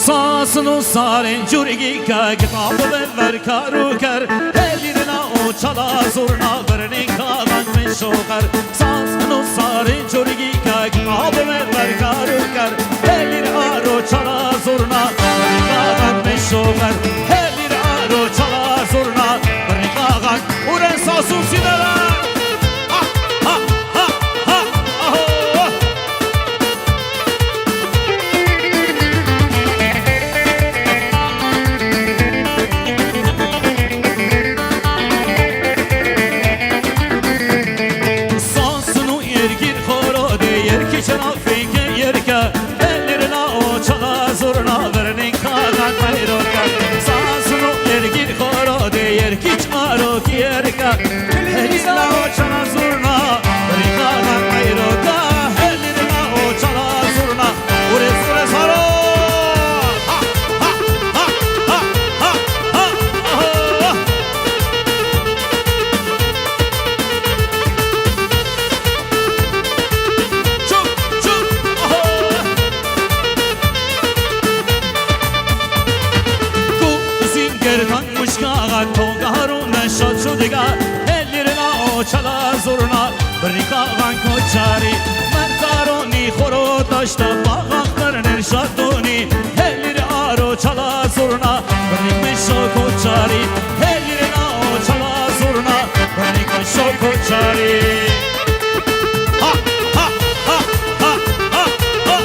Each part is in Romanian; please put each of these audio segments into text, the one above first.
Sasını sarın cürgika kitabı ver karukar ellerine o çala zurna vernin kalan meşokar Sasını sarın cürgika kitabı ver karukar ellerine o çala zurna vernin kalan meşokar ellerine o çala zurna vernin kalan uren sasın sidara Brikagan koçari men karoni khoro taşta bağaklar nerşadoni elleri aro çala zurna brikmeşo koçari elleri aro çala zurna brikmeşo koçari ha ha ha ha ha ha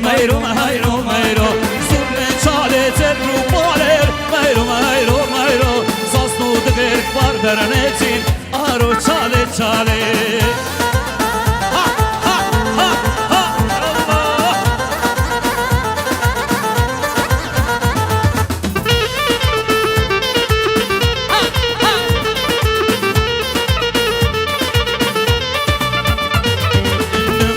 Mayro mayro mayro surne chale terru paler mayro mayro mayro sasnu dger par beranetin aro chale chale ha ha ha ha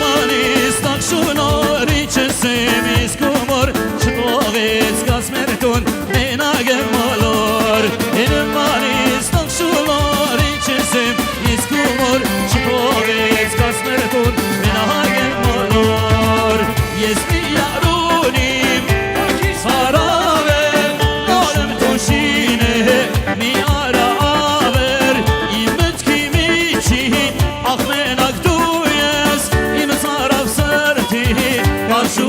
manis tak shuno Semis kumor, çuvalis kasmerkun, enagem malor. Enim manis takşular içesim, iskumor, çuvalis kasmerkun, enagem malor. Yesmi yarunim, sarave, alem toşine, mi ara aver, imet kimi çi, ahmenak duyes, im saraf serti.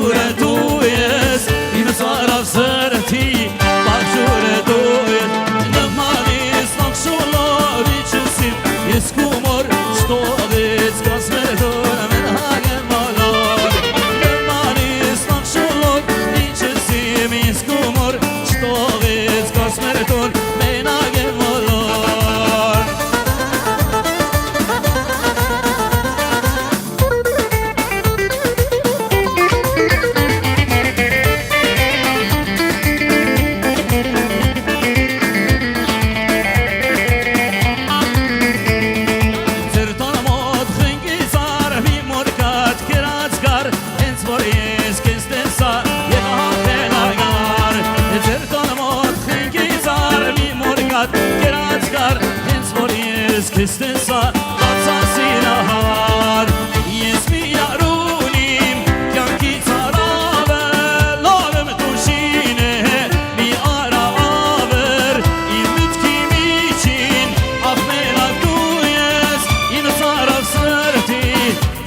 Բաղջուրը դու ես իմ սարավ սրտի Բաղջուրը դու ես նմանիս նախշոլորի չսիմ Ես կումոր շտողից կասմեր դոն ամեն հագեմ մալար Նմանիս նախշոլորի չսիմ Ես կումոր շտողից կասմեր դոն մեն հագեմ մալար Քստենսա բացասինահար Ես մի արունիմ կյանքից արավը Լորմ դուշին է մի արավր Իմ միտքի միջին աղմենակ դու ես Իմ ծարավ սրտի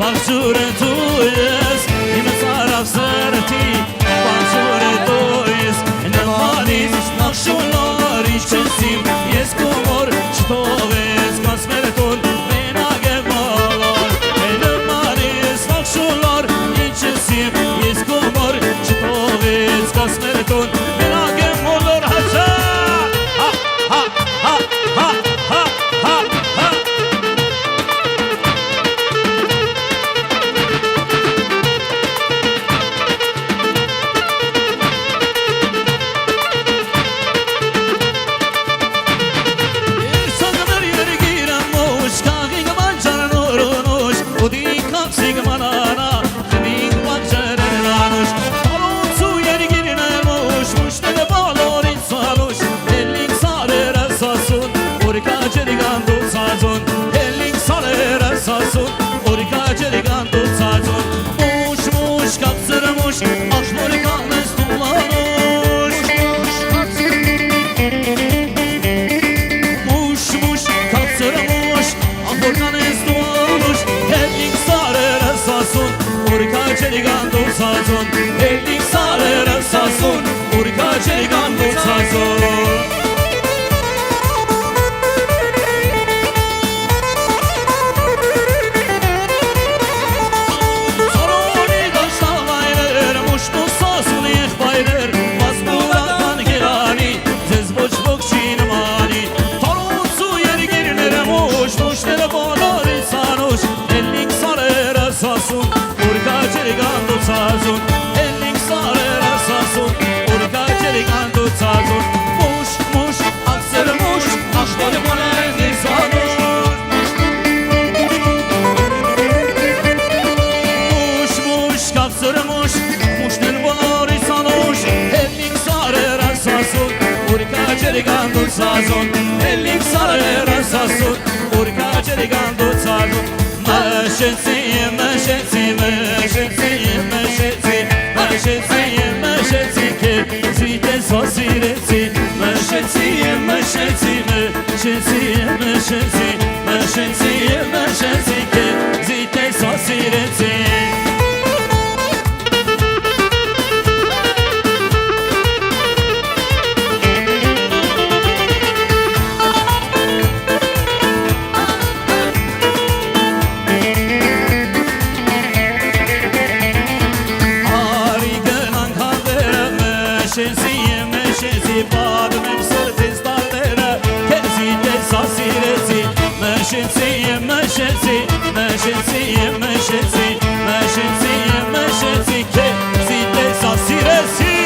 բաղջուրը դու ես Իմ ծարավ սրտի բաղջուրը դու ես Նմանից նախշոլար իչքեսիմ Ես կոմոր չտով ես կասմերտոն մենակ եմ մալար Նմանից նախշոլար իչքեսիմ Ես կոմոր չտով ես կասմերտոն մենակ եմ մոլոր հաչա Հա, հա, հա, հա, հա, հա, հա Ellik sarere sasun, urka çeligan tutsasun Soruni daşta bayrer, muştu sasun yek bayrer Mazmuradan girani, zez boç bokçin mani Torun su yer girnere muş, muştere bağlar insanuş Ellik sarere sasun, urka çeligan tutsasun Ellik sarere sasun, urka çeligan tutsasun Muş, muş, akser muş, aşları bonen insanuş Muş, muş, kapsır muş, muşner bonar insanuş Ellik sarere sasun, urka çeligan tutsasun Ellik sarere sasun, urka çeligan tutsasun Meşetsi, meşetsi, meşetsi, meşetsi Meşetsi, meşetsi ki zite sosiresi Meşetsi, meşetsi, meşetsi, meşetsi Meşetsi, meşetsi ki zite sosiresi Meşetsi, badmem sırtız dallere Kezide sasiresi Meşetsi, meşetsi, meşetsi, meşetsi Meşetsi, meşetsi, kezide sasiresi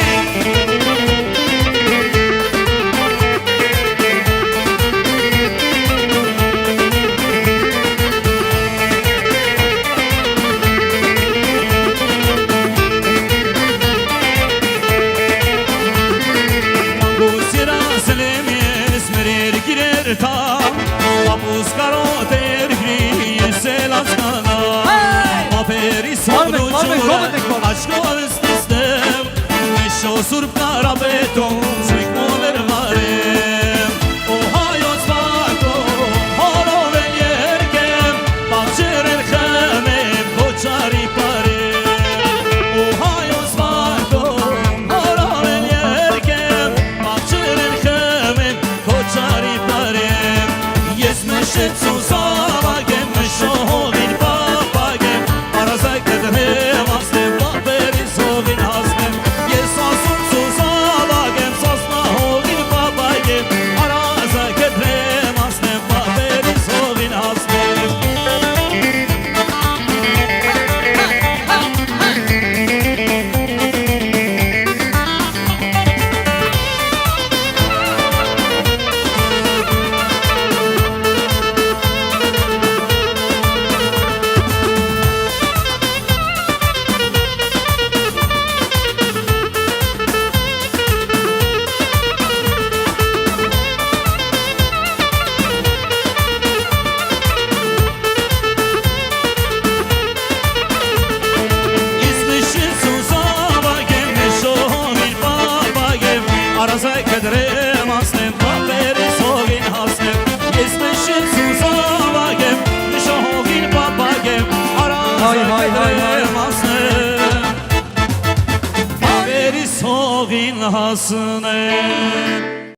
Papus karoter gri laskana Maperi sonuçura aşkı ististem Meşo surp karabeton Zikmoler varem O hayot svako Horo ve yerkem Bakçerer khamem Koçari parem O hayot Arazə qədrəm asnem Baberi sogin hasnem Ես մեշիլ սուզավագեմ Նշողին պապագեմ Arazə qədրեմ ասnem Baberi sogin hasnem